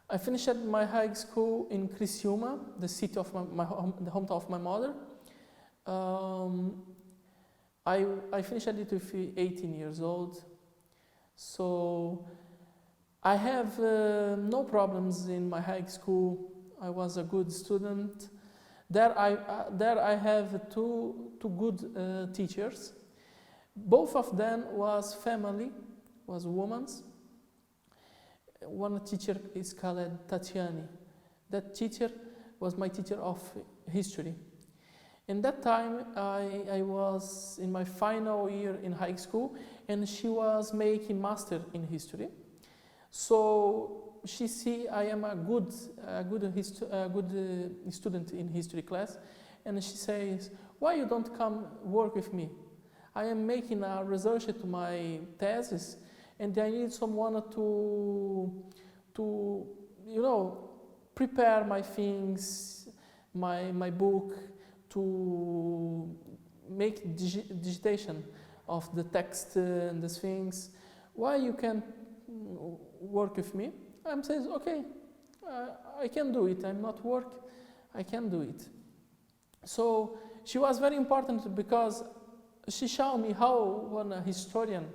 I finished my high school in Criciúma, the city of the hometown of my mother. I finished it with 18 years old. So I have no problems in my high school. I was a good student. There I have two good teachers. Both of them was family, was women. One teacher is called Tatiani. That teacher was my teacher of history. In that time, I was in my final year in high school, and she was making master in history. So she see I am a good student in history class, and she says, "Why you don't come work with me? I am making a research to my thesis, and I need someone to prepare my things, my book, to make digitation of the text and these things. Why you can work with me?" I says, "Okay, I can do it. I'm not work, I can do it." So she was very important because she showed me how a historian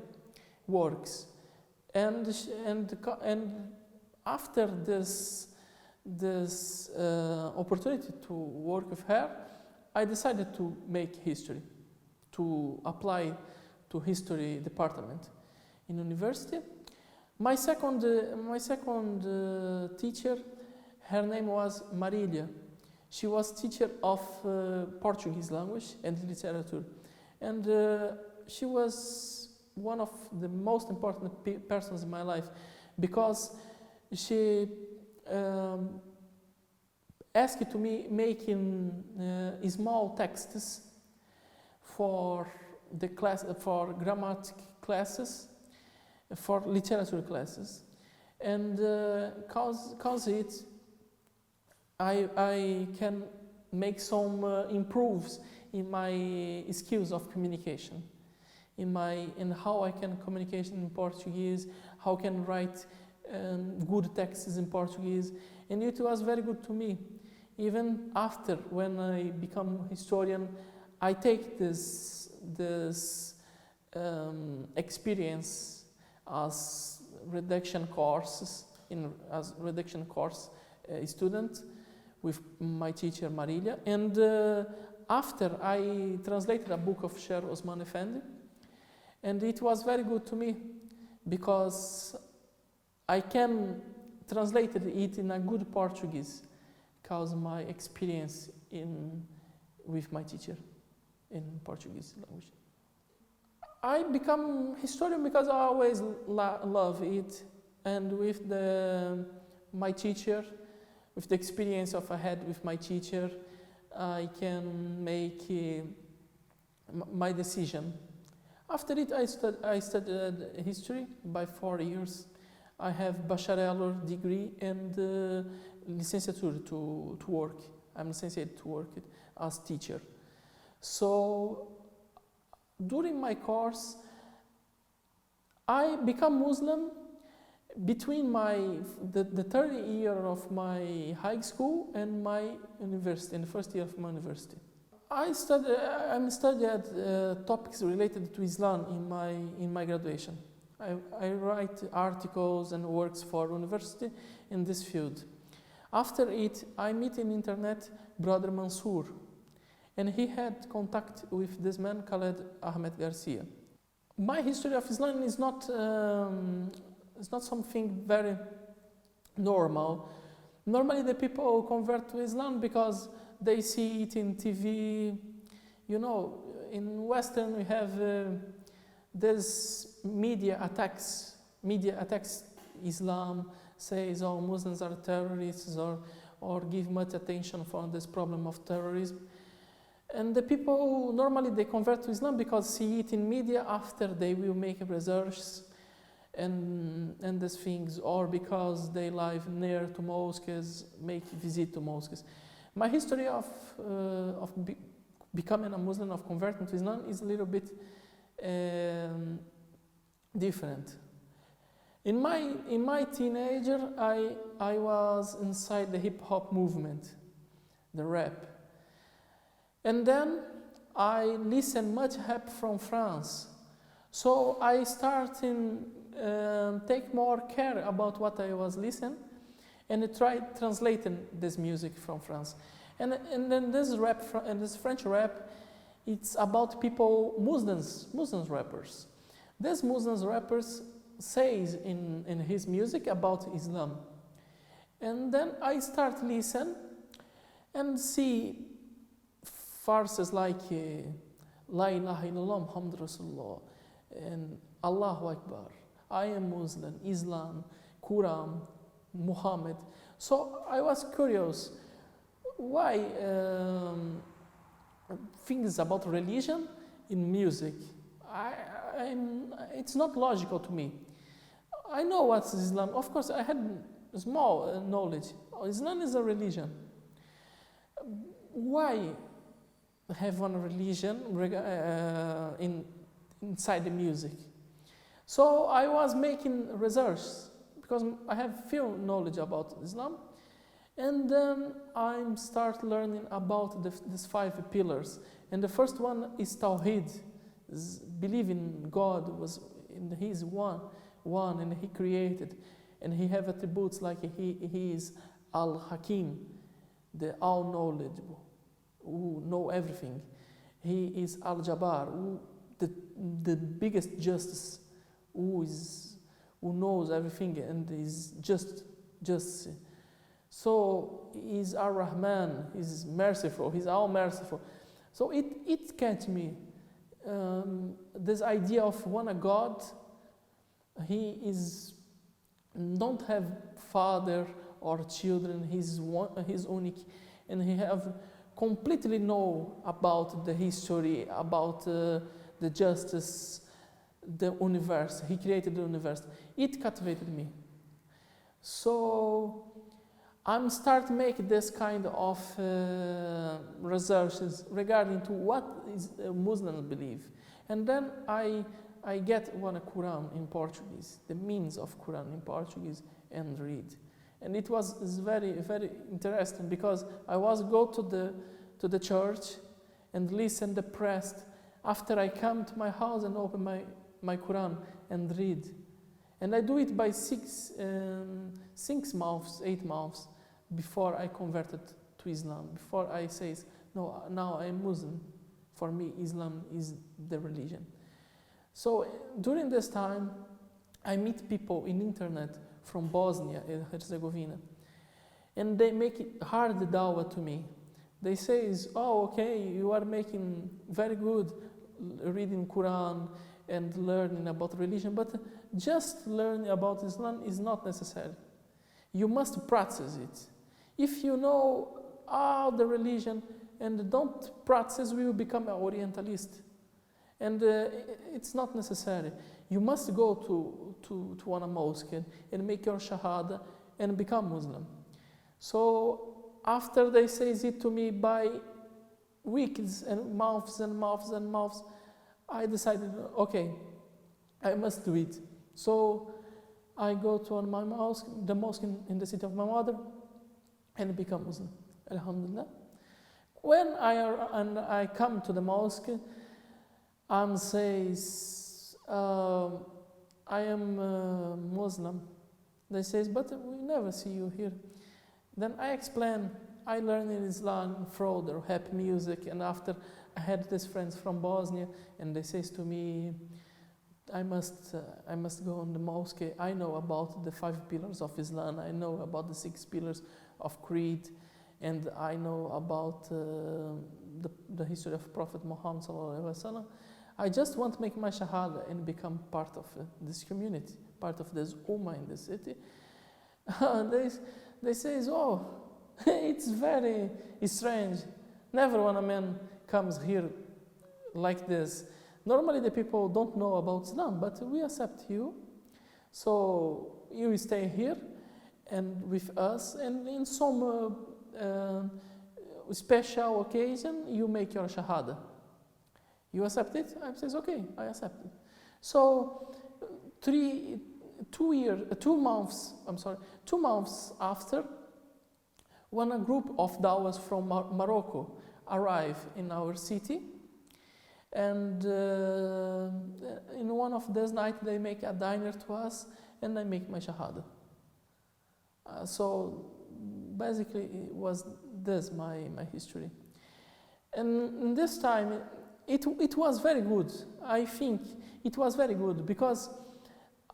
works, and after this opportunity to work with her, I decided to make history, to apply to history department in university. My second teacher, her name was Marília. She was teacher of Portuguese language and literature, and she was one of the most important persons in my life because she asked to me making small texts for the class, for grammatic classes, for literature classes, and cause it I can make some improves in my skills of communication, in how I can communicate in Portuguese, how I can write good texts in Portuguese, and it was very good to me. Even after, when I become historian, I take this experience as redaction courses, as redaction course student with my teacher Marília, and after I translated a book of Sher Osman Effendi, and it was very good to me because I can translate it in a good Portuguese because my experience with my teacher in Portuguese language. I become historian because I always love it, and with my teacher, with the experience I had with my teacher, I can make my decision. After it, I studied history by 4 years. I have bachelor degree and licenciature to work. I'm licensed to work as teacher. So during my course, I become Muslim between the third year of my high school and my university, in the first year of my university. I studied topics related to Islam in my graduation. I write articles and works for university in this field. After it, I meet in internet Brother Mansour, and he had contact with this man called Ahmed Garcia. My history of Islam is not something very normal. Normally the people convert to Islam because they see it in TV. You know, in Western we have this media attacks Islam, says all Muslims are terrorists or give much attention for this problem of terrorism. And the people, normally they convert to Islam because see it in media, after they will make research and these things, or because they live near to mosques, make visit to mosques. My history of becoming a Muslim, of converting to Islam, is a little bit different. In my teenager, I was inside the hip hop movement, the rap, and then I listened much rap from France. So I started take more care about what I was listening, and I tried translating this music from France. And then this rap and this French rap, it's about people, Muslims rappers. These Muslims rappers says in his music about Islam. And then I start listen and see verses like La ilaha illallah Muhammad Rasulullah and Allahu Akbar, I am Muslim, Islam, Quran, Muhammad. So I was curious, why things about religion in music? It's not logical to me. I know what's Islam. Of course, I had small knowledge. Islam is a religion. Why have one religion inside the music? So I was making research because I have few knowledge about Islam, and then I start learning about these 5 pillars. And the first one is Tawhid, is believe in God, He's one, and He created, and He have attributes like He is Al-Hakim, the all-knowledgeable, who know everything. He is Al-Jabbar, who the biggest justice, who knows everything and is just. So He's Ar-Rahman, He's merciful, He's all merciful. So it catch me. This idea of one God, He is don't have father or children. He's unique, and He have completely know about the history, about the justice, the universe. He created the universe. It captivated me. So I'm start making this kind of researches regarding to what is Muslims believe, and then I get one Quran in Portuguese, the means of Quran in Portuguese, and read, and it was very very interesting because I was go to the church and listen the priest. After I come to my house and open my Quran and read, and I do it by 6 months, 8 months before I converted to Islam. Before I say, no, now I'm Muslim. For me, Islam is the religion. So during this time, I meet people in internet from Bosnia and Herzegovina, and they make it hard dawah to me. They say, oh, okay, you are making very good reading Quran and learning about religion, but just learning about Islam is not necessary. You must practice it. If you know all the religion and don't practice, we will become an Orientalist. And it's not necessary. You must go to one mosque and make your shahada and become Muslim. So after they say it to me by weeks and months and months and months, I decided, okay, I must do it. So I go to my mosque, the mosque in the city of my mother, and become Muslim. Alhamdulillah. When I come to the mosque and says, I am Muslim, they say, but we never see you here. Then I explain, I learned in Islam through the rap music, and after I had these friends from Bosnia, and they says to me, I must go in the mosque. I know about the 5 pillars of Islam. I know about the 6 pillars of creed, and I know about the history of Prophet Muhammad sallallahu alaihi wasallam. I just want to make my shahada and become part of this community, part of this ummah in the city. They say, oh, it's very strange. Never when a man comes here like this. Normally the people don't know about Islam, but we accept you. So you stay here and with us, and in some special occasion, you make your shahada. You accept it? I says, okay, I accept it. So 2 months, 2 months after, when a group of Dawas from Morocco arrive in our city, and in one of those nights they make a dinner to us, and I make my shahada. So basically it was this my history. And in this time it was very good. I think it was very good because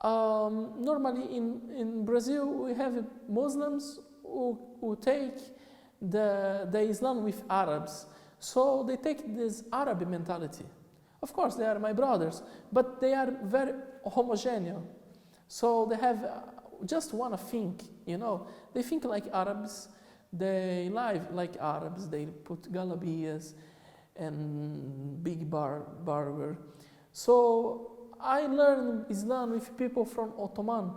normally in Brazil we have Muslims who take the Islam with Arabs. So they take this Arab mentality. Of course, they are my brothers, but they are very homogeneous. So they have just one think, They think like Arabs, they live like Arabs, they put galabias and big burger. So I learned Islam with people from Ottoman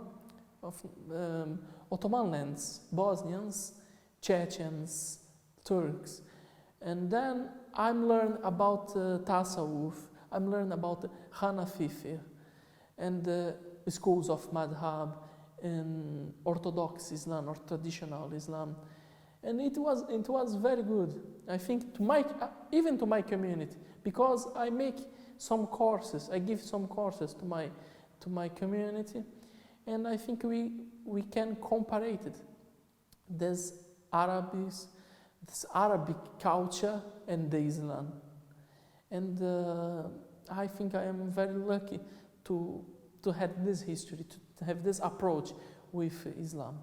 lands, Bosnians, Chechens, Turks. And then I'm learning about Tasawwuf, I'm learning about Hanafi fiqh, and schools of Madhab, and Orthodox Islam or traditional Islam. And it was very good, I think, even to my community, because I make some courses, I give some courses to my community, and I think we can compare it, this Arabic culture and the Islam. And I think I am very lucky to have this history, to have this approach with Islam.